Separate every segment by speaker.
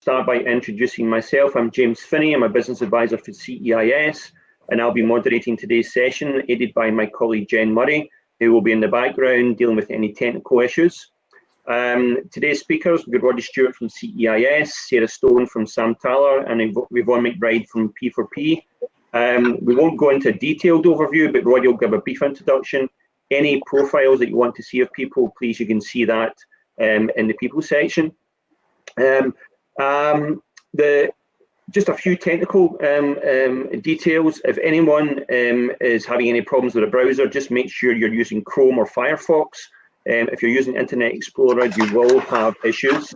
Speaker 1: Start by introducing myself. I'm James Finney. I'm a business advisor for CEIS, and I'll be moderating today's session, aided by my colleague Jen Murray, who will be in the background dealing with any technical issues. Today's speakers will be Roddy Stewart from CEIS, Sarah Stone from Samtaler, and Yvonne McBride from P4P. We won't go into a detailed overview, but Roddy will give a brief introduction. Any profiles that you want to see of people, please, you can see that in the people section. Just a few technical details. If anyone is having any problems with a browser, just make sure you're using Chrome or Firefox. If you're using Internet Explorer, you will have issues.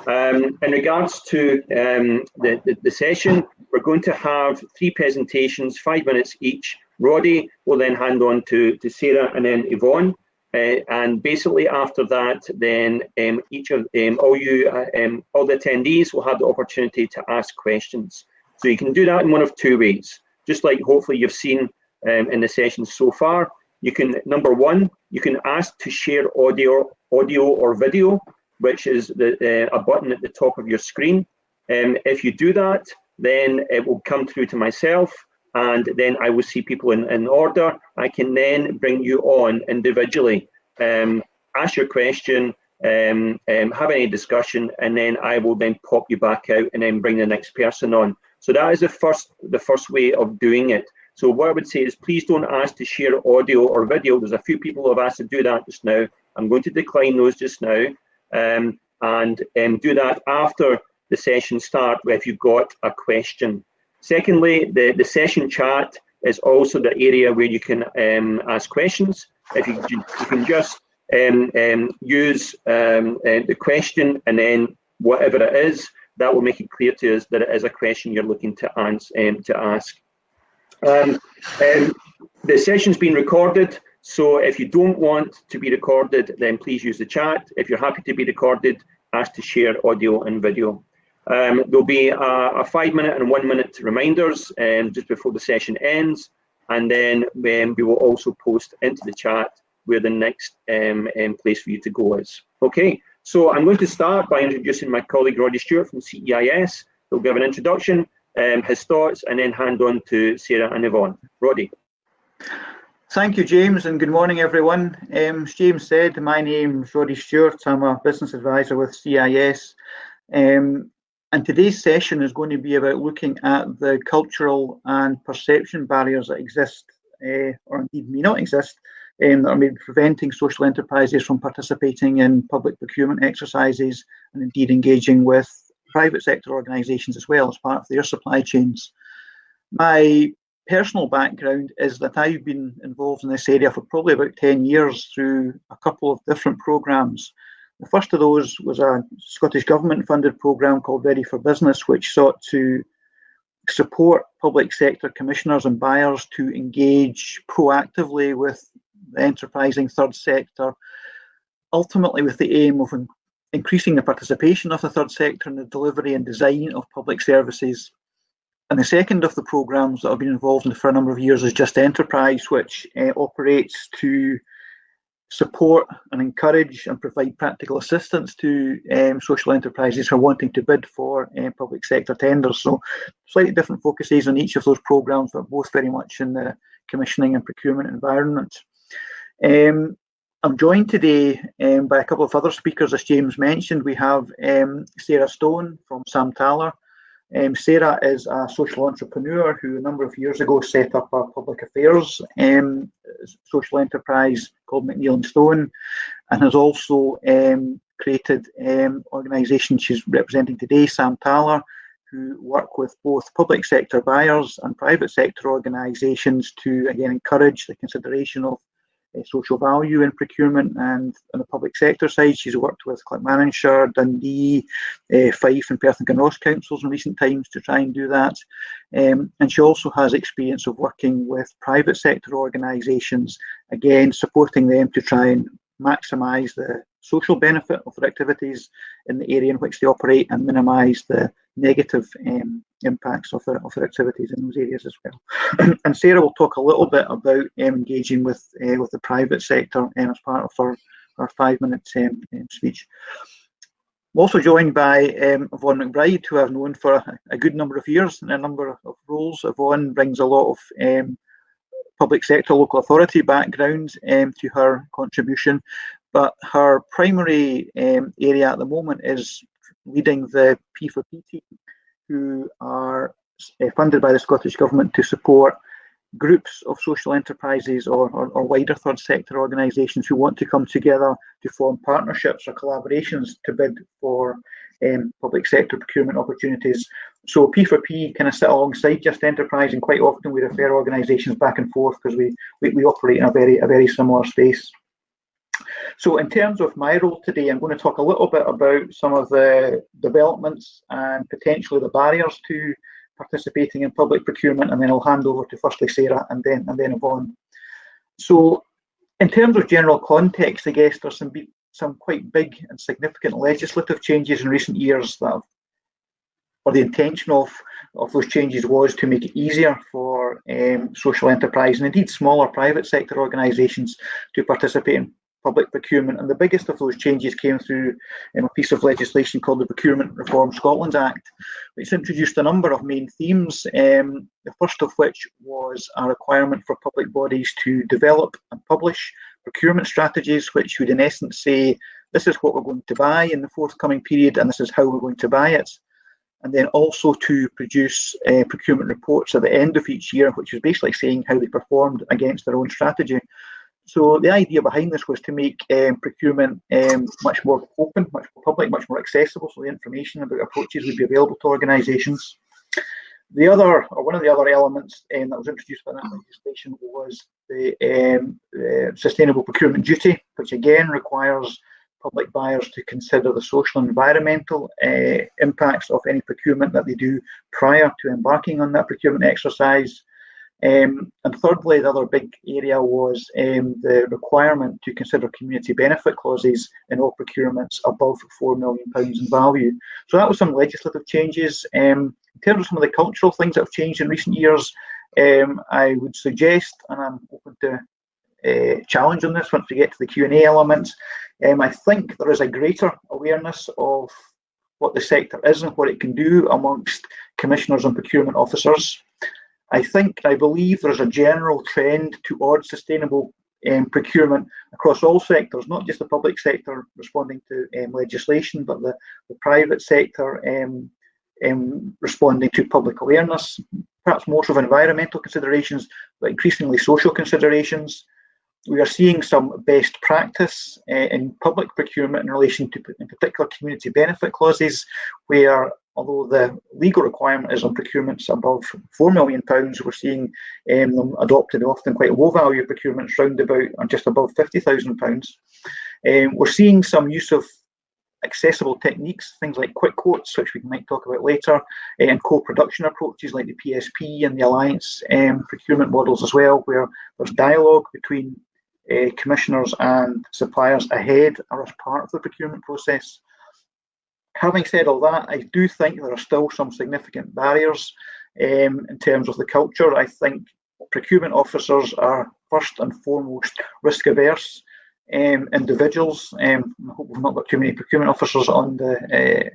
Speaker 1: In regards to the session, we're going to have 3 presentations, 5 minutes each. Roddy will then hand on to Sarah and then Yvonne. And basically after that, then each of all the attendees will have the opportunity to ask questions. So you can do that in one of 2 ways. Just like hopefully you've seen in the session so far. You can, number one, you can ask to share audio or video, which is a button at the top of your screen. If you do that, then it will come through to myself, and then I will see people in order. I can then bring you on individually, ask your question, have any discussion, and then I will then pop you back out and then bring the next person on. So that is the first way of doing it. So what I would say is, please don't ask to share audio or video. There's a few people who have asked to do that just now. I'm going to decline those just now, and do that after the session start if you've got a question. Secondly, the session chat is also the area where you can ask questions. If you can just use the question and then whatever it is, that will make it clear to us that it is a question you're looking to ask. The session's been recorded, so if you don't want to be recorded, then please use the chat. If you're happy to be recorded, ask to share audio and video. There'll be a 5-minute and 1-minute reminders just before the session ends, and then we will also post into the chat where the next place for you to go is. Okay, so I'm going to start by introducing my colleague Roddy Stewart from CEIS. He'll give an introduction, his thoughts, and then hand on to Sarah and Yvonne. Roddy.
Speaker 2: Thank you, James, and good morning, everyone. As James said, my name is Roddy Stewart. I'm a business advisor with CEIS. And today's session is going to be about looking at the cultural and perception barriers that exist, or indeed may not exist, that are maybe preventing social enterprises from participating in public procurement exercises and indeed engaging with private sector organisations as well as part of their supply chains. My personal background is that I've been involved in this area for probably about 10 years through a couple of different programmes. The first of those was a Scottish Government funded programme called Ready for Business, which sought to support public sector commissioners and buyers to engage proactively with the enterprising third sector, ultimately with the aim of increasing the participation of the third sector in the delivery and design of public services. And the second of the programmes that I've been involved in for a number of years is Just Enterprise, which operates to support and encourage and provide practical assistance to social enterprises who are wanting to bid for public sector tenders. So slightly different focuses on each of those programmes, but both very much in the commissioning and procurement environment. I'm joined today by a couple of other speakers. As James mentioned, we have Sarah Stone from Samtaler. Sarah is a social entrepreneur who a number of years ago set up a public affairs social enterprise called McNeil & Stone, and has also created organisation she's representing today, Samtaler, who work with both public sector buyers and private sector organisations to again encourage the consideration of social value in procurement. And on the public sector side, she's worked with Clackmannanshire, Dundee, Fife and Perth and Kinross councils in recent times to try and do that. And she also has experience of working with private sector organisations, again supporting them to try and maximise the social benefit of their activities in the area in which they operate and minimise the negative impacts of their activities in those areas as well. And Sarah will talk a little bit about engaging with the private sector as part of our 5-minute speech. also joined by Yvonne McBride, who I've known for a good number of years in a number of roles. Yvonne brings a lot of public sector, local authority background to her contribution, but her primary area at the moment is leading the P4P team, who are funded by the Scottish Government to support groups of social enterprises or wider third sector organisations who want to come together to form partnerships or collaborations to bid for public sector procurement opportunities. So P4P kind of sit alongside Just Enterprise, and quite often we refer organisations back and forth because we operate in a very similar space. So in terms of my role today, I'm going to talk a little bit about some of the developments and potentially the barriers to participating in public procurement, and then I'll hand over to firstly Sarah and then Yvonne. So in terms of general context, I guess there's some quite big and significant legislative changes in recent years that or the intention of those changes was to make it easier for social enterprise and indeed smaller private sector organisations to participate in public procurement. And the biggest of those changes came through a piece of legislation called the Procurement Reform Scotland Act, which introduced a number of main themes, the first of which was a requirement for public bodies to develop and publish procurement strategies, which would in essence say, this is what we're going to buy in the forthcoming period and this is how we're going to buy it. And then also to produce procurement reports at the end of each year, which is basically saying how they performed against their own strategy. So the idea behind this was to make procurement much more open, much more public, much more accessible, so the information about approaches would be available to organisations. The other, or one of the other elements that was introduced by that legislation was the sustainable procurement duty, which again requires public buyers to consider the social and environmental impacts of any procurement that they do prior to embarking on that procurement exercise. And thirdly, the other big area was the requirement to consider community benefit clauses in all procurements above £4 million in value. So that was some legislative changes. In terms of some of the cultural things that have changed in recent years, I would suggest, and I'm open to challenge on this once we get to the Q&A elements, I think there is a greater awareness of what the sector is and what it can do amongst commissioners and procurement officers. I believe there's a general trend towards sustainable procurement across all sectors, not just the public sector responding to legislation, but the private sector responding to public awareness, perhaps more of environmental considerations, but increasingly social considerations. We are seeing some best practice in public procurement in relation to, in particular, community benefit clauses, where although the legal requirement is on procurements above £4 million, we're seeing them adopted often quite low value procurements round about or just above £50,000. We're seeing some use of accessible techniques, things like quick quotes, which we might talk about later, and co-production approaches like the PSP and the Alliance procurement models as well, where there's dialogue between commissioners and suppliers ahead or as part of the procurement process. Having said all that, I do think there are still some significant barriers in terms of the culture. I think procurement officers are first and foremost risk averse individuals. I hope we've not got too many procurement officers on the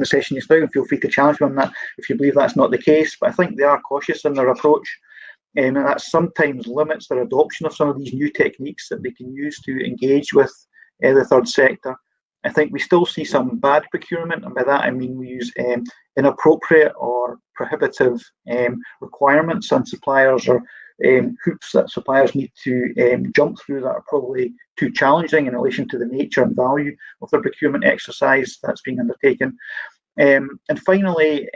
Speaker 2: session just now, and feel free to challenge me on that if you believe that's not the case. But I think they are cautious in their approach, and that sometimes limits their adoption of some of these new techniques that they can use to engage with the third sector. I think we still see some bad procurement, and by that I mean we use inappropriate or prohibitive requirements on suppliers, or hoops that suppliers need to jump through that are probably too challenging in relation to the nature and value of the procurement exercise that's being undertaken. And finally,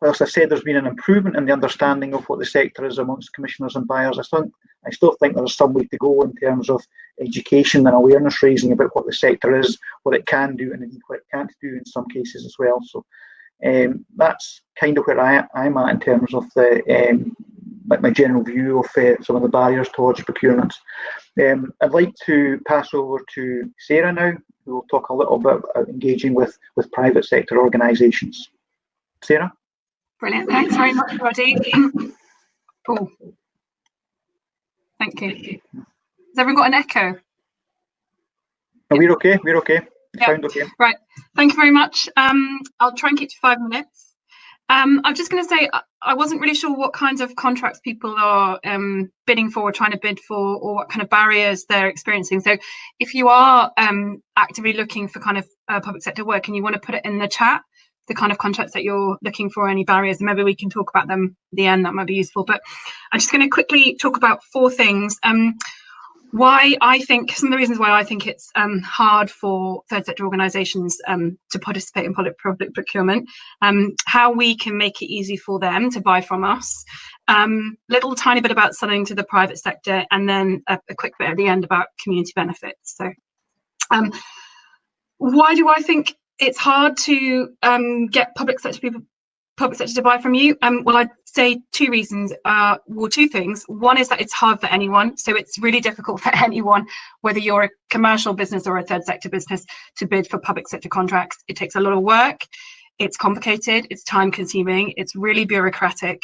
Speaker 2: whilst I said there's been an improvement in the understanding of what the sector is amongst commissioners and buyers, I still think there's some way to go in terms of education and awareness raising about what the sector is, what it can do, and indeed what it can't do in some cases as well. So that's kind of where I'm at in terms of the my general view of some of the barriers towards procurement. I'd like to pass over to Sarah now, who will talk a little bit about engaging with private sector organisations. Sarah?
Speaker 3: Brilliant, thanks very much, Roddy. Oh, thank you. Has everyone got an echo?
Speaker 2: Oh, we're okay, Sound okay?
Speaker 3: Right. Thank you very much. I'll try and keep to 5 minutes. I'm just going to say I wasn't really sure what kinds of contracts people are bidding for, or trying to bid for, or what kind of barriers they're experiencing. So if you are actively looking for kind of public sector work and you want to put it in the chat, the kind of contracts that you're looking for, any barriers, and maybe we can talk about them at the end, that might be useful. But I'm just going to quickly talk about 4 things. Why I think, some of the reasons why I think it's hard for third sector organisations to participate in public procurement, how we can make it easy for them to buy from us, little tiny bit about selling to the private sector, and then a quick bit at the end about community benefits. So why do I think it's hard to get public sector to buy from you? Well, I'd say 2 reasons. Well, 2 things. One is that it's hard for anyone. So it's really difficult for anyone, whether you're a commercial business or a third sector business, to bid for public sector contracts. It takes a lot of work. It's complicated. It's time consuming. It's really bureaucratic.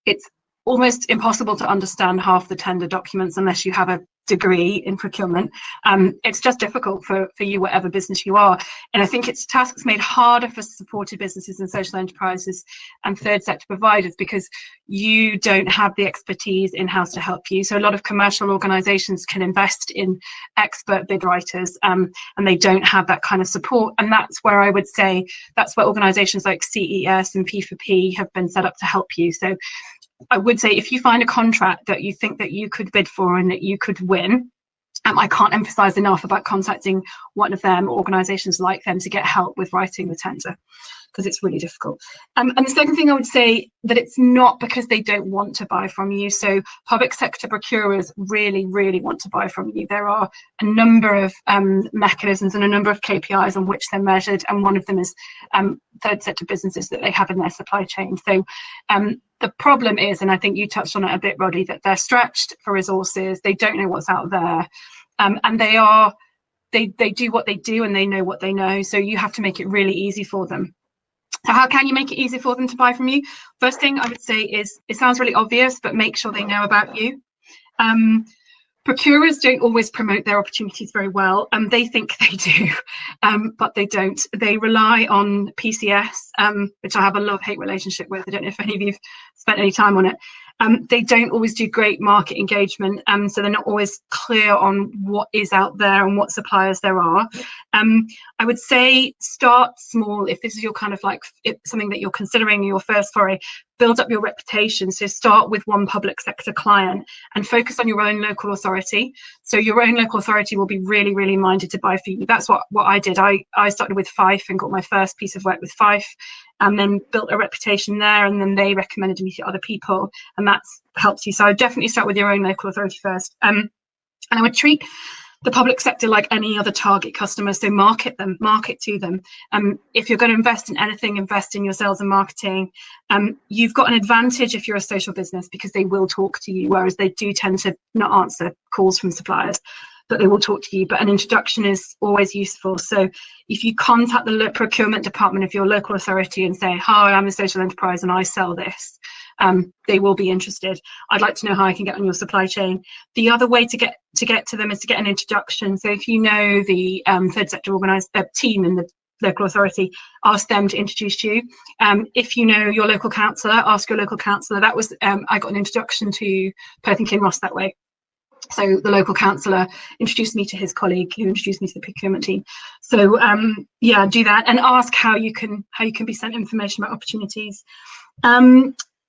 Speaker 3: It's almost impossible to understand half the tender documents unless you have a degree in procurement. It's just difficult for you, whatever business you are. And I think it's tasks made harder for supported businesses and social enterprises and third sector providers because you don't have the expertise in-house to help you. So a lot of commercial organisations can invest in expert bid writers and they don't have that kind of support. And that's where I would say that's where organisations like CEIS and P4P have been set up to help you. So I would say if you find a contract that you think that you could bid for and that you could win, I can't emphasize enough about contacting one of them, organisations like them, to get help with writing the tender, because it's really difficult. And the second thing I would say, that it's not because they don't want to buy from you. So public sector procurers really, really want to buy from you. There are a number of mechanisms and a number of KPIs on which they're measured, and one of them is third sector businesses that they have in their supply chain. So the problem is, and I think you touched on it a bit, Roddy, that they're stretched for resources. They don't know what's out there, and they do what they do and they know what they know. So you have to make it really easy for them. So how can you make it easy for them to buy from you? First thing I would say is, it sounds really obvious, but make sure they know about you. Procurers don't always promote their opportunities very well, and they think they do, but they don't. They rely on PCS, which I have a love-hate relationship with. I don't know if any of you've spent any time on it. They don't always do great market engagement, so they're not always clear on what is out there and what suppliers there are. I would say start small if this is your kind of like something that you're considering your first foray. Build up your reputation. So start with one public sector client and focus on your own local authority. So your own local authority will be really, really minded to buy for you. That's what I did. I started with Fife and got my first piece of work with Fife, and then built a reputation there, and then they recommended me to other people, and that helps you. So I would definitely start with your own local authority first. And I would treat the public sector like any other target customer. So market to them. If you're going to invest in anything, invest in your sales and marketing. You've got an advantage if you're a social business, because they will talk to you, whereas they do tend to not answer calls from suppliers, but they will talk to you. But an introduction is always useful. So if you contact the procurement department of your local authority and say, hi, I'm a social enterprise and I sell this, they will be interested. I'd like to know how I can get on your supply chain. The other way to get to them is to get an introduction. So if you know the third sector organised team in the local authority, ask them to introduce you. If you know your local councillor, ask your local councillor. That was I got an introduction to Perth and Kinross that way. So the local councillor introduced me to his colleague, who introduced me to the procurement team. So yeah, do that and ask how you can be sent information about opportunities.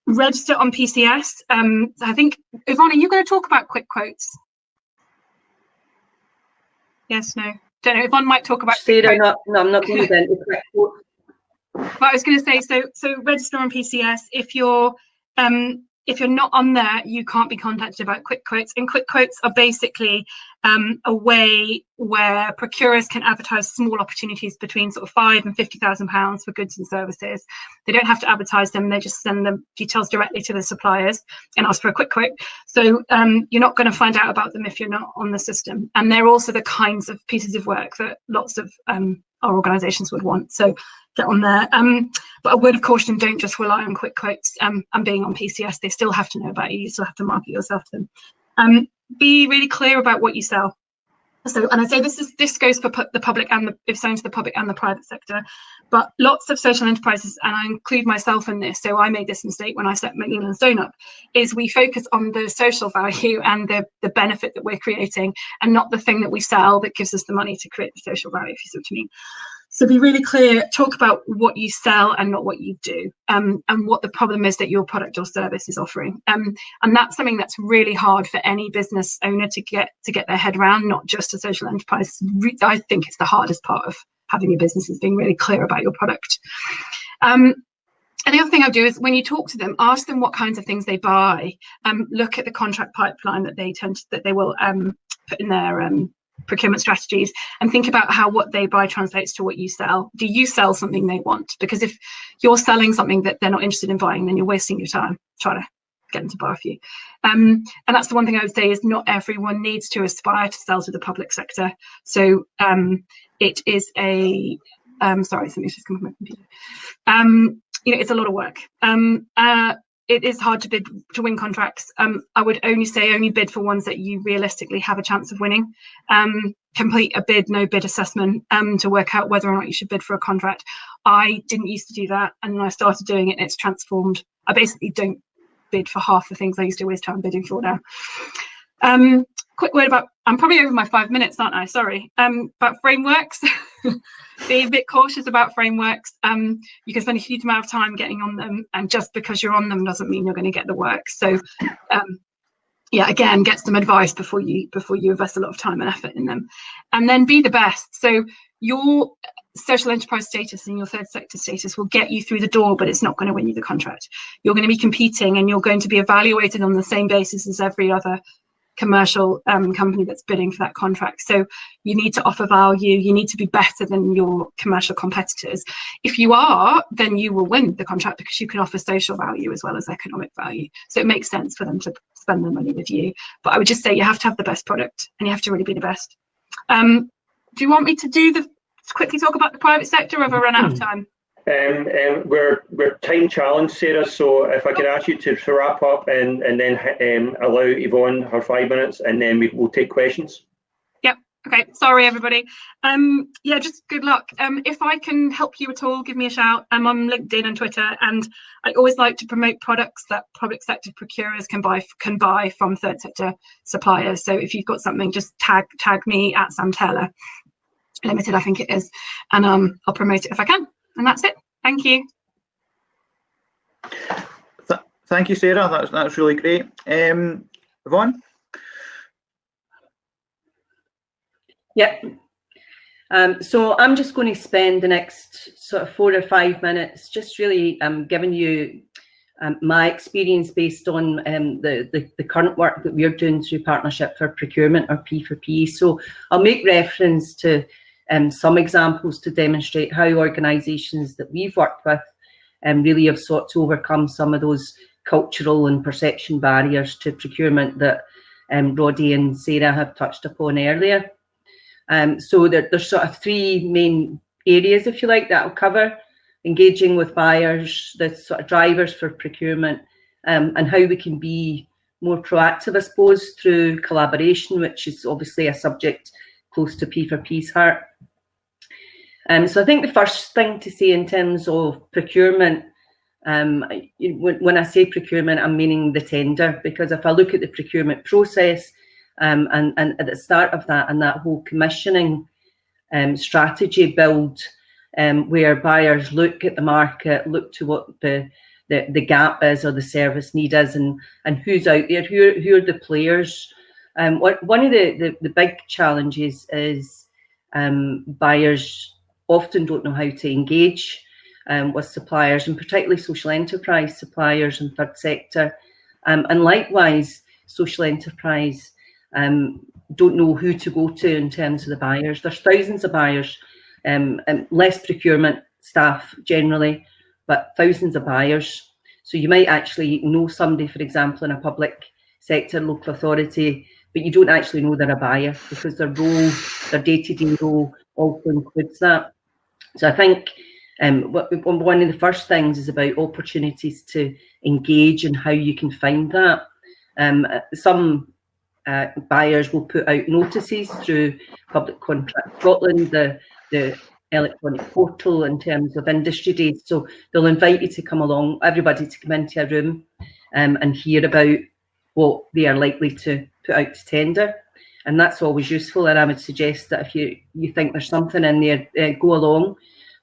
Speaker 3: Register on PCS. I think, Yvonne, are you going to talk about quick quotes? Yes, no, don't know. Yvonne might talk about.
Speaker 4: No, I'm not going to then.
Speaker 3: But I was going to say, so register on PCS. If you're not on there, you can't be contacted about quick quotes. And quick quotes are basically a way where procurers can advertise small opportunities between sort of £5,000 and £50,000 for goods and services. They don't have to advertise them; they just send the details directly to the suppliers and ask for a quick quote. So you're not going to find out about them if you're not on the system. And they're also the kinds of pieces of work that lots of our organisations would want. So get on there. But a word of caution, don't just rely on quick quotes and being on PCS. They still have to know about you. You still have to market yourself to them. Be really clear about what you sell. So, and I say this goes for the public and if selling to the public and the private sector, but lots of social enterprises, and I include myself in this, so I made this mistake when I set Macmillan and Stone up, is we focus on the social value and the benefit that we're creating, and not the thing that we sell that gives us the money to create the social value, if you see what I mean. So be really clear, talk about what you sell and not what you do, and what the problem is that your product or service is offering. And that's something that's really hard for any business owner to get their head around, not just a social enterprise. I think it's the hardest part of having a business, is being really clear about your product. And the other thing I do is when you talk to them, ask them what kinds of things they buy. Look at the contract pipeline that they will put in their procurement strategies, and think about how what they buy translates to what you sell. Do you sell something they want? Because if you're selling something that they're not interested in buying, then you're wasting your time trying to get them to buy for you. And that's the one thing I would say, is not everyone needs to aspire to sell to the public sector. So it is a sorry, something's just come from my computer. You know, it's a lot of work. It is hard to win contracts. I would only bid for ones that you realistically have a chance of winning. Complete a bid, no bid assessment to work out whether or not you should bid for a contract. I didn't used to do that, and then I started doing it, and it's transformed. I basically don't bid for half the things I used to waste time bidding for now. Quick word about, I'm probably over my 5 minutes, aren't I? Sorry. About frameworks. Be a bit cautious about frameworks. You can spend a huge amount of time getting on them, and just because you're on them doesn't mean you're going to get the work. So yeah, again, get some advice before you invest a lot of time and effort in them, and then be the best. So your social enterprise status and your third sector status will get you through the door, but it's not going to win you the contract. You're going to be competing, and you're going to be evaluated on the same basis as every other commercial company that's bidding for that contract. So you need to offer value, you need to be better than your commercial competitors. If you are, then you will win the contract, because you can offer social value as well as economic value. So it makes sense for them to spend their money with you. But I would just say you have to have the best product, and you have to really be the best. Do you want me to quickly talk about the private sector, or have I run out of time?
Speaker 1: We're time challenged, Sarah, so if I could ask you to wrap up and then allow Yvonne her 5 minutes, and then we'll take questions.
Speaker 3: Yep. Okay. Sorry, everybody. Yeah, just good luck. If I can help you at all, give me a shout. I'm on LinkedIn and Twitter, and I always like to promote products that public sector procurers can buy from third sector suppliers. So if you've got something, just tag me at Samtaler Limited, I think it is, and I'll promote it if I can. And that's it. Thank you.
Speaker 2: Thank you, Sarah. That's really great. Yvonne?
Speaker 4: Yep. So I'm just going to spend the next sort of 4 or 5 minutes just really giving you my experience based on the current work that we're doing through Partnership for Procurement, or P4P. So I'll make reference to some examples to demonstrate how organisations that we've worked with really have sought to overcome some of those cultural and perception barriers to procurement that Roddy and Sarah have touched upon earlier. So there's sort of 3 main areas, if you like, that I'll cover: engaging with buyers, the sort of drivers for procurement, and how we can be more proactive, I suppose, through collaboration, which is obviously a subject close to P4P's heart. So I think the first thing to say in terms of procurement, when I say procurement, I'm meaning the tender, because if I look at the procurement process and at the start of that, and that whole commissioning strategy build, where buyers look at the market, look to what the gap is or the service need is, and who's out there, who are the players. One of the big challenges is buyers often don't know how to engage with suppliers, and particularly social enterprise suppliers and third sector. And likewise, social enterprise don't know who to go to in terms of the buyers. There's thousands of buyers, less procurement staff generally, but thousands of buyers. So you might actually know somebody, for example, in a public sector, local authority, but you don't actually know they're a buyer, because their role, their day-to-day role also includes that. So I think one of the first things is about opportunities to engage and how you can find that. Some buyers will put out notices through Public Contract Scotland, the electronic portal in terms of industry days. So they'll invite you to come along, everybody to come into a room and hear about what they are likely to put out to tender. And that's always useful. And I would suggest that if you think there's something in there, go along,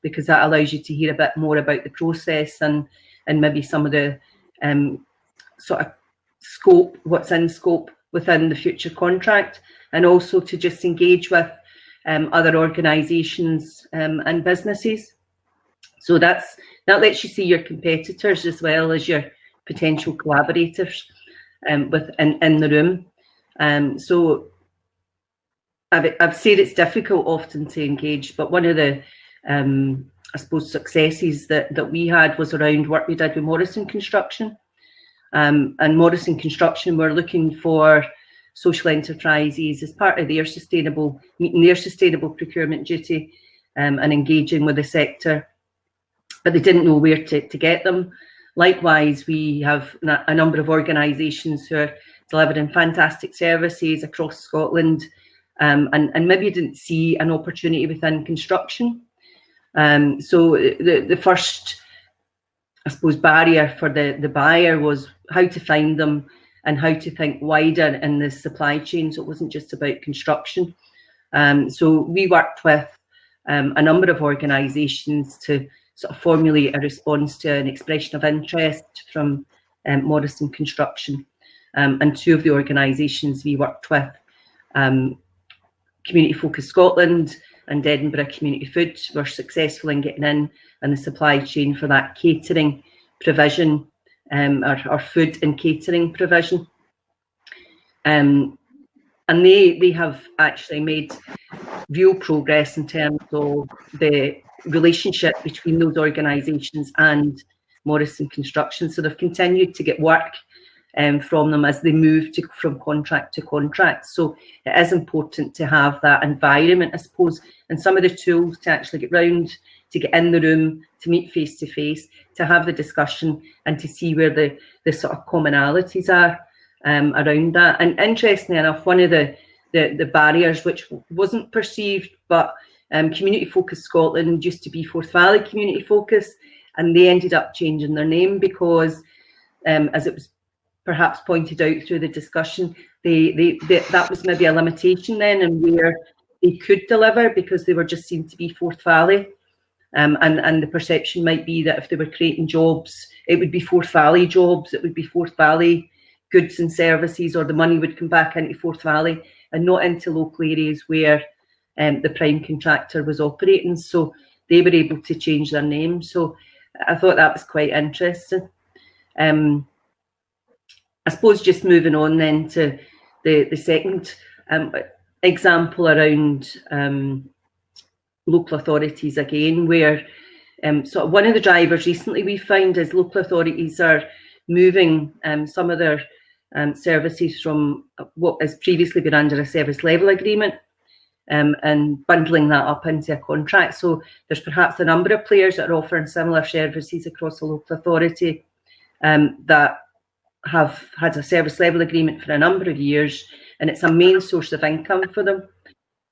Speaker 4: because that allows you to hear a bit more about the process and maybe some of the sort of scope, what's in scope within the future contract, and also to just engage with other organisations and businesses. So that lets you see your competitors as well as your potential collaborators in the room. So I've said it's difficult often to engage, but one of the I suppose successes that we had was around work we did with Morrison Construction. And Morrison Construction were looking for social enterprises as part of their meeting their sustainable procurement duty and engaging with the sector, but they didn't know where to get them. Likewise, we have a number of organisations who are delivering fantastic services across Scotland and maybe didn't see an opportunity within construction. So the first, I suppose, barrier for the buyer was how to find them and how to think wider in the supply chain. So it wasn't just about construction. So we worked with a number of organisations to sort of formulate a response to an expression of interest from Morrison Construction. And two of the organisations we worked with, Community Focus Scotland and Edinburgh Community Food, were successful in getting in the supply chain for that catering provision, or food and catering provision. And they have actually made real progress in terms of the relationship between those organisations and Morrison Construction. So they've continued to get work from them as they move from contract to contract. So it is important to have that environment, I suppose, and some of the tools to actually get round, to get in the room, to meet face to face, to have the discussion and to see where the sort of commonalities are around that. And interestingly enough, one of the barriers which wasn't perceived, but Community Focus Scotland used to be Forth Valley Community Focus, and they ended up changing their name because, as it was perhaps pointed out through the discussion, that was maybe a limitation then in where they could deliver, because they were just seen to be Forth Valley. And the perception might be that if they were creating jobs, it would be Forth Valley jobs, it would be Forth Valley goods and services, or the money would come back into Forth Valley and not into local areas where the prime contractor was operating. So they were able to change their name. So I thought that was quite interesting. I suppose just moving on then to the second example around local authorities again, where sort of one of the drivers recently we found is local authorities are moving some of their services from what has previously been under a service level agreement and bundling that up into a contract. So there's perhaps a number of players that are offering similar services across the local authority that have had a service level agreement for a number of years, and it's a main source of income for them.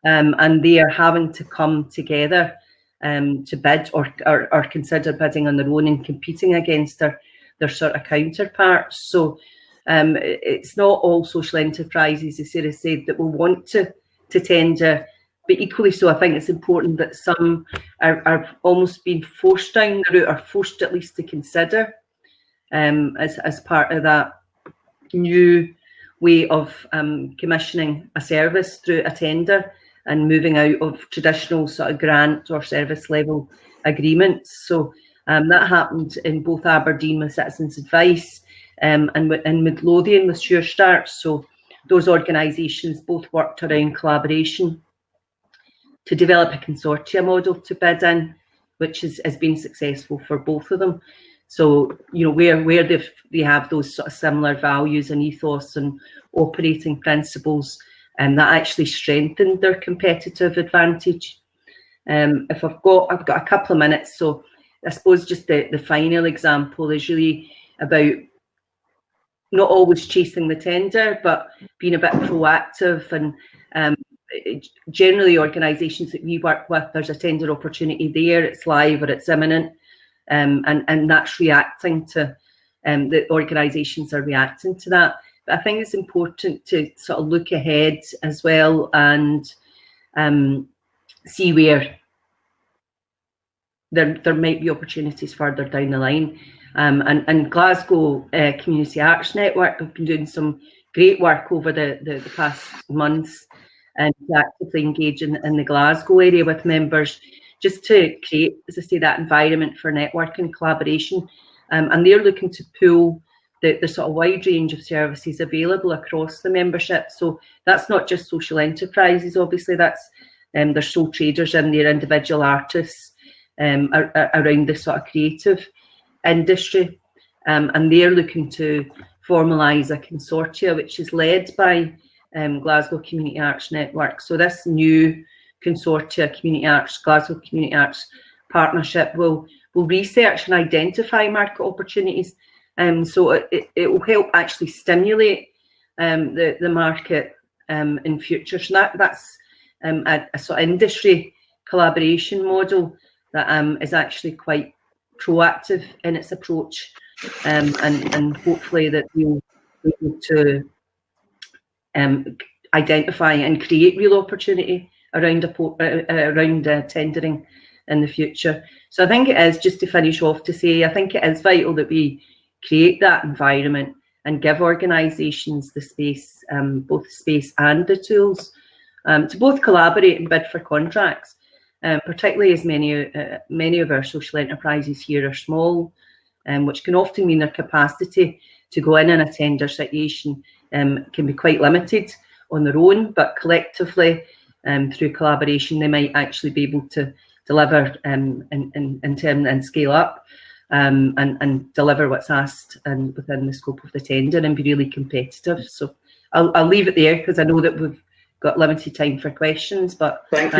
Speaker 4: And they are having to come together to bid or consider bidding on their own and competing against their sort of counterparts. So it's not all social enterprises, as Sarah said, that will want to tender, but equally so I think it's important that some are almost being forced down the route, or forced at least to consider as part of that new way of commissioning a service through a tender and moving out of traditional sort of grant or service level agreements. So that happened in both Aberdeen with Citizens Advice and in Midlothian with Sure Start. So those organisations both worked around collaboration to develop a consortia model to bid in, which has been successful for both of them. So, you know, where they have those sort of similar values and ethos and operating principles, and that actually strengthened their competitive advantage. If I've got a couple of minutes, so I suppose just the final example is really about not always chasing the tender, but being a bit proactive. And generally organisations that we work with, there's a tender opportunity there, it's live or it's imminent, and that's reacting to, the organisations are reacting to that. But I think it's important to sort of look ahead as well and see where there might be opportunities further down the line. And Glasgow Community Arts Network have been doing some great work over the past months and actively engage in the Glasgow area with members, just to create, as I say, that environment for network and collaboration. And they're looking to pool the sort of wide range of services available across the membership. So that's not just social enterprises, obviously, that's there's sole traders in there, individual artists around the sort of creative industry. And they're looking to formalise a consortia which is led by Glasgow Community Arts Network. So this new consortia, Community Arts, Glasgow Community Arts Partnership, will research and identify market opportunities. So it will help actually stimulate the market in future. So that's a sort of industry collaboration model that is actually quite proactive in its approach, and hopefully that we'll be able to identify and create real opportunity around tendering in the future. So I think it is, just to finish off, to say I think it is vital that we create that environment and give organisations the space, both space and the tools, to both collaborate and bid for contracts. Particularly as many of our social enterprises here are small, which can often mean their capacity to go in a tender situation can be quite limited on their own, but collectively, through collaboration, they might actually be able to deliver in term and scale up, and deliver what's asked and within the scope of the tender and be really competitive. So I'll leave it there because I know that we've got limited time for questions, but
Speaker 1: thank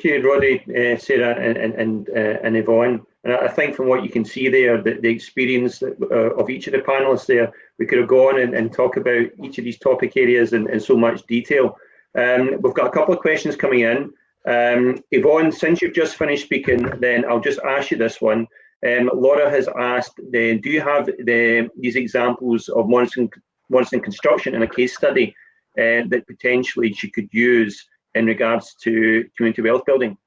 Speaker 1: you, Roddy, Sarah, and Yvonne. And I think from what you can see there, the experience of each of the panelists there, we could have gone and talk about each of these topic areas in so much detail. We've got a couple of questions coming in. Yvonne, since you've just finished speaking, then I'll just ask you this one. Laura has asked, do you have these examples of monitoring construction in a case study that potentially she could use in regards to community wealth building?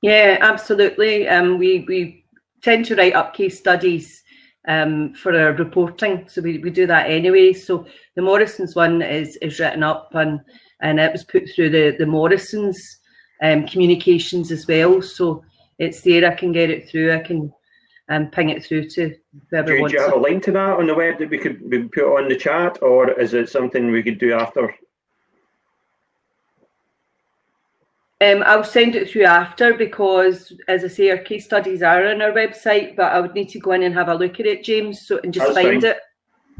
Speaker 4: Yeah, absolutely. We tend to write up case studies for our reporting, so we do that anyway. So the Morrisons one is written up and it was put through the Morrisons communications as well. So it's there. I can get it through. I can ping it through to whoever wants. Do you have a
Speaker 1: link to that on the web that we could put on the chat, or is it something we could do after?
Speaker 4: I'll send it through after because, as I say, our case studies are on our website, but I would need to go in and have a look at it, James, and just find it.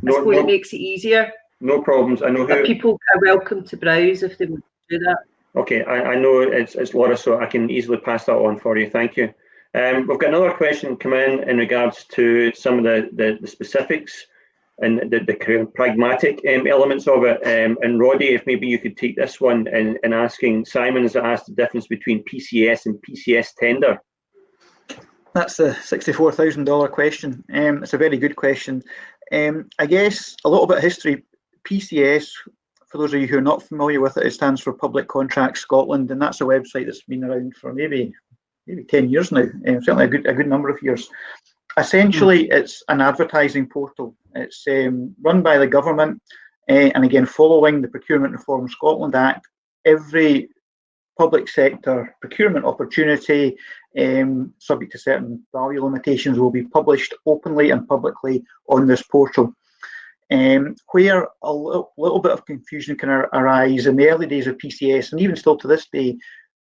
Speaker 4: I suppose it makes it easier.
Speaker 1: No problems. I know
Speaker 4: but people are welcome to browse if they want to do that.
Speaker 1: Okay, I know it's Laura, so I can easily pass that on for you. Thank you. We've got another question come in regards to some of the specifics and the pragmatic elements of it. And Roddy, if maybe you could take this one and asking, Simon has asked the difference between PCS and PCS tender.
Speaker 2: That's a $64,000 question. It's a very good question. I guess a little bit of history. PCS, for those of you who are not familiar with it, it stands for Public Contracts Scotland, and that's a website that's been around for maybe 10 years now, certainly a good number of years. Essentially, it's an advertising portal. It's run by the government, and again, following the Procurement Reform Scotland Act, every public sector procurement opportunity, subject to certain value limitations, will be published openly and publicly on this portal. Where a little bit of confusion can arise in the early days of PCS, and even still to this day,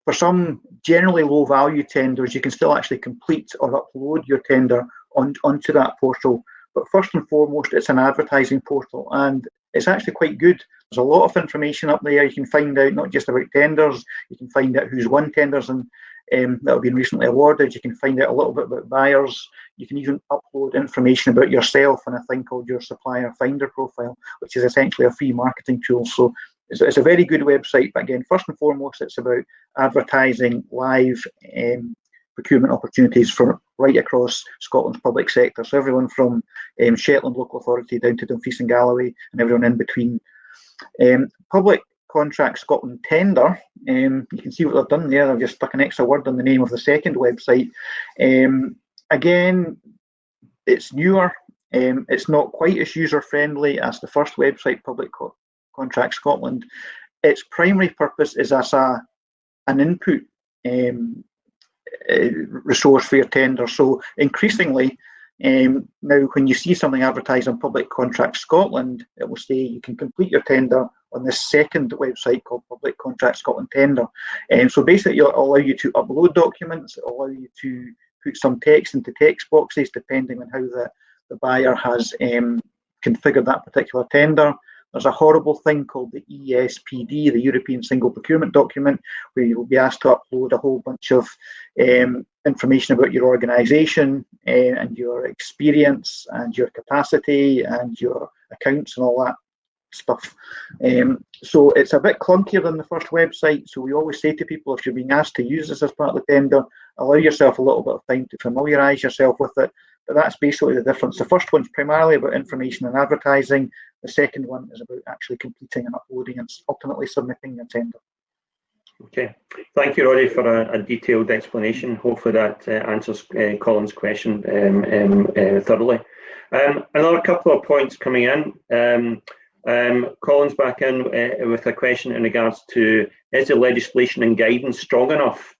Speaker 2: for some generally low value tenders, you can still actually complete or upload your tender onto that portal. But first and foremost, it's an advertising portal, and it's actually quite good. There's a lot of information up there. You can find out not just about tenders, you can find out who's won tenders, and that have been recently awarded. You can find out a little bit about buyers. You can even upload information about yourself in a thing called your Supplier Finder Profile, which is essentially a free marketing tool. So it's a very good website. But again, first and foremost, it's about advertising live procurement opportunities for right across Scotland's public sector. So everyone from Shetland Local Authority down to Dumfries and Galloway and everyone in between. Public Contract Scotland Tender, you can see what they've done there. They've just stuck an extra word on the name of the second website. Again, it's newer. It's not quite as user-friendly as the first website, Public Contract Scotland. Its primary purpose is as an input resource for your tender. So increasingly, now when you see something advertised on Public Contract Scotland, it will say you can complete your tender on this second website called Public Contract Scotland Tender. So basically it'll allow you to upload documents, it'll allow you to put some text into text boxes depending on how the buyer has configured that particular tender. There's a horrible thing called the ESPD, the European Single Procurement Document, where you will be asked to upload a whole bunch of information about your organisation and your experience and your capacity and your accounts and all that stuff. So it's a bit clunkier than the first website. So we always say to people, if you're being asked to use this as part of the tender, allow yourself a little bit of time to familiarise yourself with it. But that's basically the difference. The first one's primarily about information and advertising. The second one is about actually completing and uploading and ultimately submitting your tender.
Speaker 1: Okay, thank you, Roddy, for a detailed explanation. Hopefully that answers Colin's question thoroughly. Another couple of points coming in. Colin's back in with a question in regards to, is the legislation and guidance strong enough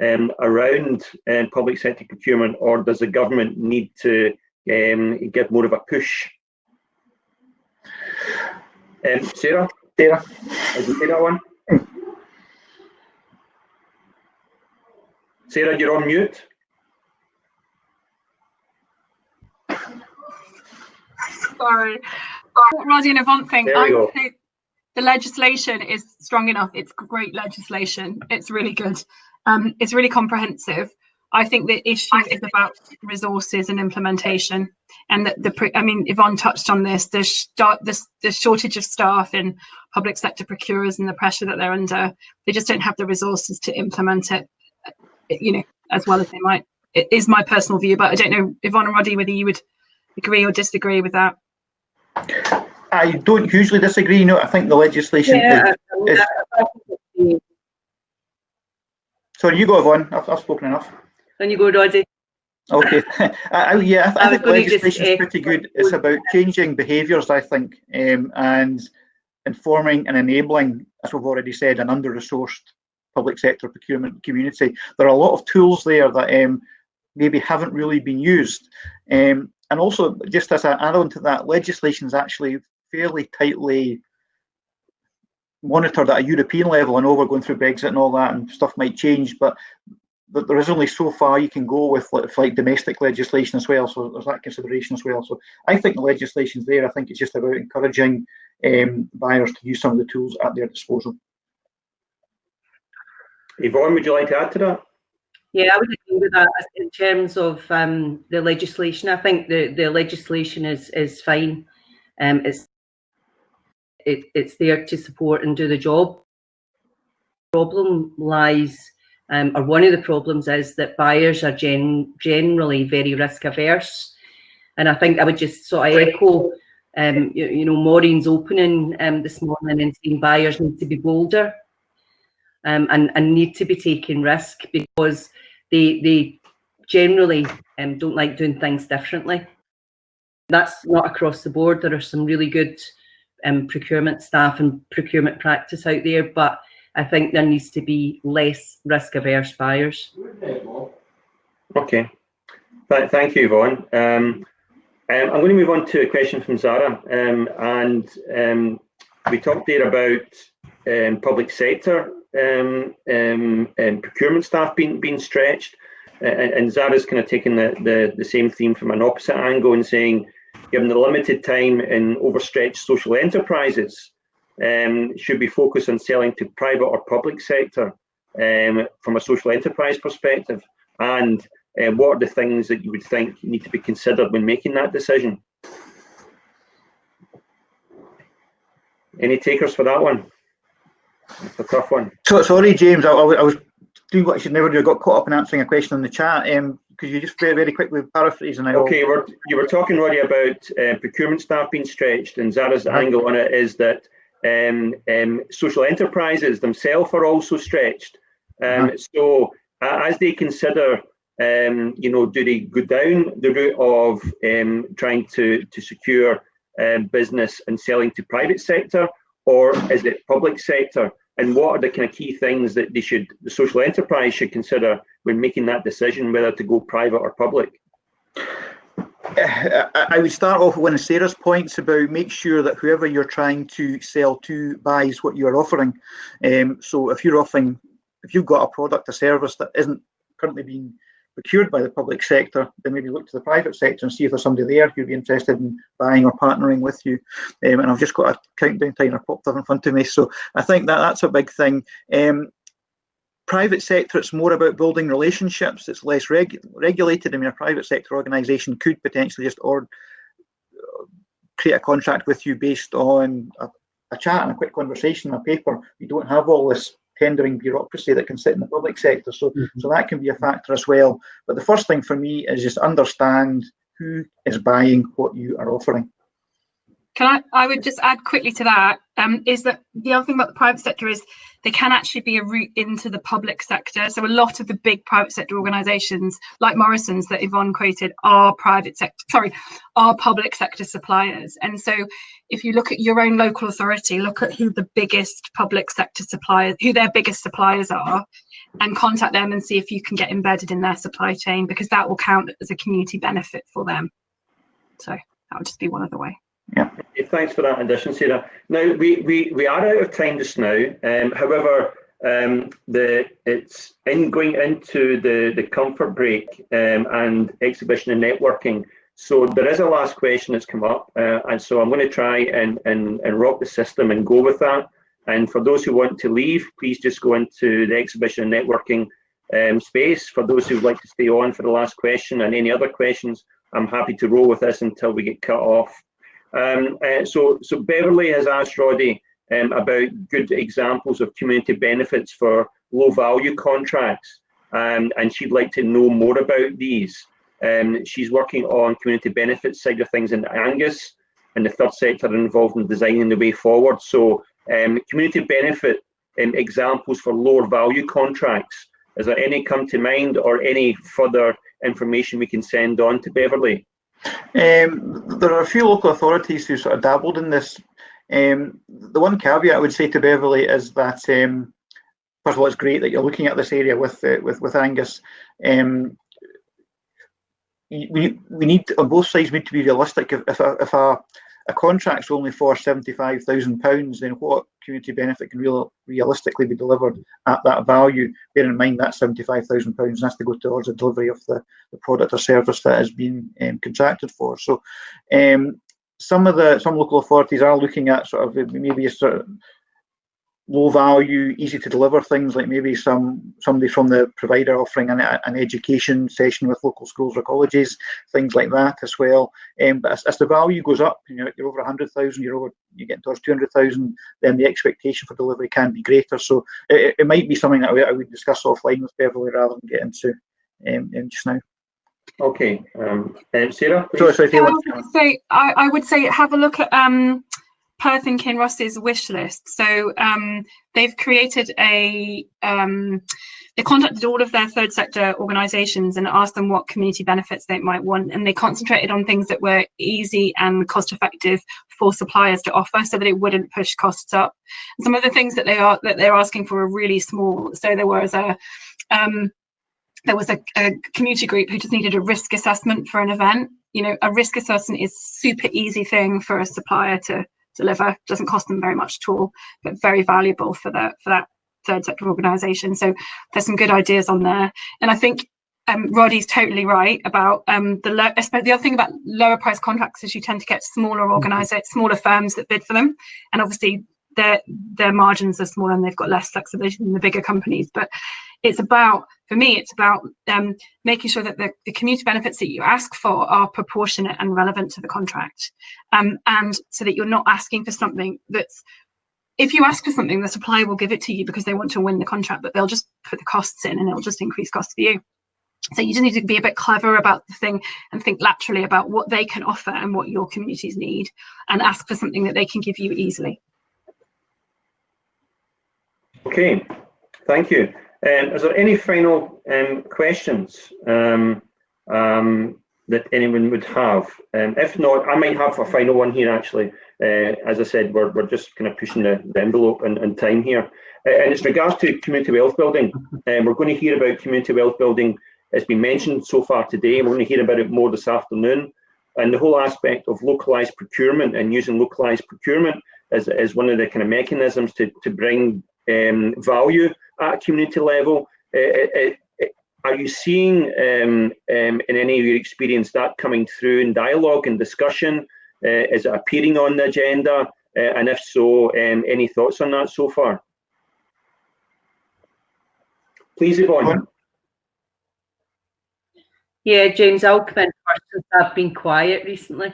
Speaker 1: around public sector procurement, or does the government need to give more of a push? Sarah, did you take that one? Sarah, you're on mute.
Speaker 3: Sorry. Roddy and Yvonne think the legislation is strong enough. It's great legislation. It's really good. It's really comprehensive. I think the issue is about resources and implementation, and Yvonne touched on this. The shortage of staff in public sector procurers and the pressure that they're under. They just don't have the resources to implement it, as well as they might. It is my personal view, but I don't know, Yvonne and Roddy, whether you would agree or disagree with that.
Speaker 2: I don't hugely disagree. No, I think the legislation is. Sorry, you go, Yvonne. I've spoken enough.
Speaker 4: Then you go, Roddy.
Speaker 2: Okay. I think the legislation is pretty good. It's about changing behaviours, I think, and informing and enabling, as we've already said, an under-resourced public sector procurement community. There are a lot of tools there that maybe haven't really been used. And also, just as an add-on to that, legislation is actually fairly tightly monitored at a European level. I know we're going through Brexit and all that, and stuff might change, but there is only so far you can go with like domestic legislation as well. So there's that consideration as well. So I think the legislation's there. I think it's just about encouraging buyers to use some of the tools at their disposal. Yvonne, would you like to add to that?
Speaker 4: Yeah, I would agree with that in terms of the legislation. I think the legislation is fine. It's there to support and do the job. The problem lies, or one of the problems is that buyers are generally very risk averse. And I think I would just sort of echo, Maureen's opening this morning and saying buyers need to be bolder and need to be taking risk, because they generally don't like doing things differently. That's not across the board. There are some really good procurement staff and procurement practice out there, but I think there needs to be less risk-averse buyers.
Speaker 1: Okay, thank you, Yvonne. I'm going to move on to a question from Zara, and we talked there about public sector procurement staff being stretched, and Zara's kind of taking the same theme from an opposite angle and saying, given the limited time in overstretched social enterprises, should be focused on selling to private or public sector. from a social enterprise perspective? And what are the things that you would think need to be considered when making that decision? Any takers for that one? It's a tough one.
Speaker 2: So sorry, James, I was doing what I should never do. I got caught up in answering a question in the chat. Could you just very quickly paraphrase? And
Speaker 1: okay, you were talking, Roddy, about procurement staff being stretched, and Zara's angle on it is that social enterprises themselves are also stretched. So as they consider, do they go down the route of trying to secure business and selling to private sector, or is it public sector? And what are the kind of key things that the social enterprise should consider when making that decision whether to go private or public?
Speaker 2: I would start off with one of Sarah's points about make sure that whoever you're trying to sell to buys what you're offering. So if you've got a product, a service that isn't currently being procured by the public sector, then maybe look to the private sector and see if there's somebody there who'd be interested in buying or partnering with you. And I've just got a countdown timer popped up in front of me, so I think that's a big thing. Private sector, it's more about building relationships. It's less regulated. I mean, a private sector organisation could potentially just create a contract with you based on a chat and a quick conversation on paper. You don't have all this tendering bureaucracy that can sit in the public sector, so that can be a factor as well. But the first thing for me is just understand who is buying what you are offering.
Speaker 3: I would just add quickly to that, is that the other thing about the private sector is they can actually be a route into the public sector. So a lot of the big private sector organisations, like Morrison's that Yvonne quoted, are public sector suppliers. And so if you look at your own local authority, look at who the biggest public sector suppliers, who their biggest suppliers are, and contact them and see if you can get embedded in their supply chain, because that will count as a community benefit for them. So that would just be one other way.
Speaker 2: Yeah.
Speaker 1: Thanks for that addition, Sarah. Now we are out of time just now. However, it's going into the comfort break and exhibition and networking. So there is a last question that's come up, and so I'm going to try and rock the system and go with that. And for those who want to leave, please just go into the exhibition and networking space. For those who would like to stay on for the last question and any other questions, I'm happy to roll with this until we get cut off. So Beverly has asked Roddy about good examples of community benefits for low value contracts, and she'd like to know more about these. She's working on community benefits side of things in Angus, and the third sector involved in designing the way forward. So community benefit examples for lower value contracts. Is there any come to mind, or any further information we can send on to Beverly?
Speaker 2: There are a few local authorities who sort of dabbled in this. The one caveat I would say to Beverly is that, first of all, it's great that you're looking at this area with Angus. We need, on both sides, need to be realistic. If a contract's only for £75,000, then what community benefit can realistically be delivered at that value? Bear in mind that £75,000 has to go towards the delivery of the product or service that has been contracted for. So some local authorities are looking at sort of maybe a sort of low value, easy to deliver things, like maybe somebody from the provider offering an education session with local schools or colleges, things like that as well. But as the value goes up, you're over 100,000, you're getting towards 200,000, then the expectation for delivery can be greater. So it might be something that I would discuss offline with Beverly rather than get into just now.
Speaker 1: Okay, Sarah.
Speaker 3: I would say have a look at Perth and Kinross's wish list. So they've created they contacted all of their third sector organisations and asked them what community benefits they might want, and they concentrated on things that were easy and cost effective for suppliers to offer, so that it wouldn't push costs up. And some of the things that they're asking for are really small. So there was a community group who just needed a risk assessment for an event. A risk assessment is a super easy thing for a supplier to deliver. Doesn't cost them very much at all, but very valuable for that third sector organisation. So there's some good ideas on there. And I think Roddy's totally right about the other thing about lower price contracts is you tend to get smaller firms that bid for them, and obviously their margins are smaller and they've got less flexibility than the bigger companies. But it's about, for me, it's about making sure that the community benefits that you ask for are proportionate and relevant to the contract, and so that you're not asking for something that's, if you ask for something, the supplier will give it to you because they want to win the contract, but they'll just put the costs in and it'll just increase costs for you. So you just need to be a bit clever about the thing and think laterally about what they can offer and what your communities need, and ask for something that they can give you easily.
Speaker 1: Okay, thank you. Is there any final questions that anyone would have? If not, I might have a final one here actually. As I said, we're just kind of pushing the envelope and time here. And it's regards to community wealth building. We're going to hear about community wealth building. It's been mentioned so far today. We're going to hear about it more this afternoon. And the whole aspect of localised procurement and using localised procurement as one of the kind of mechanisms to bring value at a community level. Are you seeing in any of your experience that coming through in dialogue and discussion? Is it appearing on the agenda? And if so, any thoughts on that so far? Please, Yvonne.
Speaker 4: Yeah, James, I'll come in first since I've been quiet recently.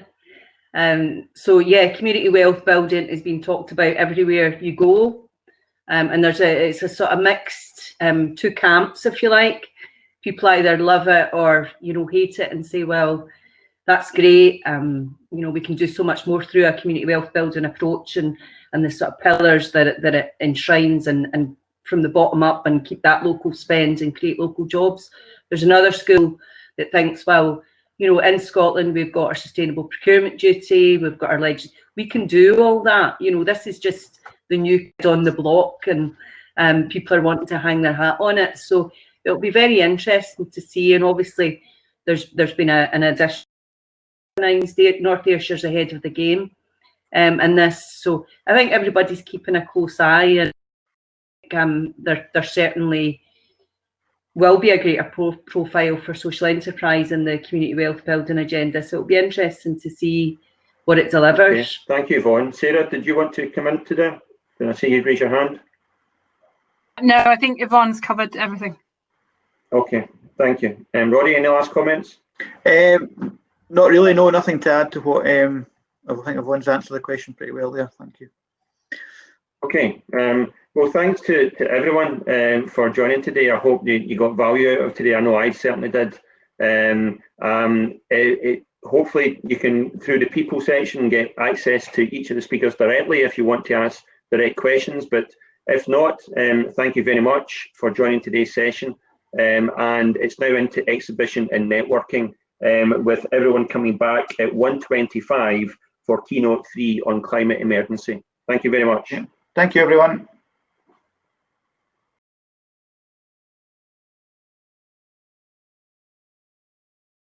Speaker 4: So yeah, community wealth building has been talked about everywhere you go. And it's a sort of mixed two camps, if you like. People either love it or, hate it and say, well, that's great. We can do so much more through a community wealth building approach and the sort of pillars that it enshrines and from the bottom up and keep that local spend and create local jobs. There's another school that thinks, well, in Scotland, we've got our sustainable procurement duty, we've got our we can do all that. This is just the new kid on the block, and people are wanting to hang their hat on it. So it'll be very interesting to see. And obviously, there's been an addition. North Ayrshire's ahead of the game, and this. So I think everybody's keeping a close eye, and there certainly will be a greater profile for social enterprise in the community wealth building agenda. So it'll be interesting to see what it delivers.
Speaker 1: Okay. Thank you, Yvonne. Sarah, did you want to come in today? Did I see you raise your hand?
Speaker 3: No, I think Yvonne's covered everything.
Speaker 1: Okay, thank you. Roddy, any last comments?
Speaker 2: Not really, no, nothing to add to what I think Yvonne's answered the question pretty well there. Thank you.
Speaker 1: Okay, well, thanks to everyone for joining today. I hope you got value out of today. I know I certainly did. Hopefully you can, through the people section, get access to each of the speakers directly if you want to ask direct questions. But if not, thank you very much for joining today's session. And it's now into exhibition and networking, with everyone coming back at 1:25 for keynote 3 on climate emergency. Thank you very much.
Speaker 2: Thank you, everyone.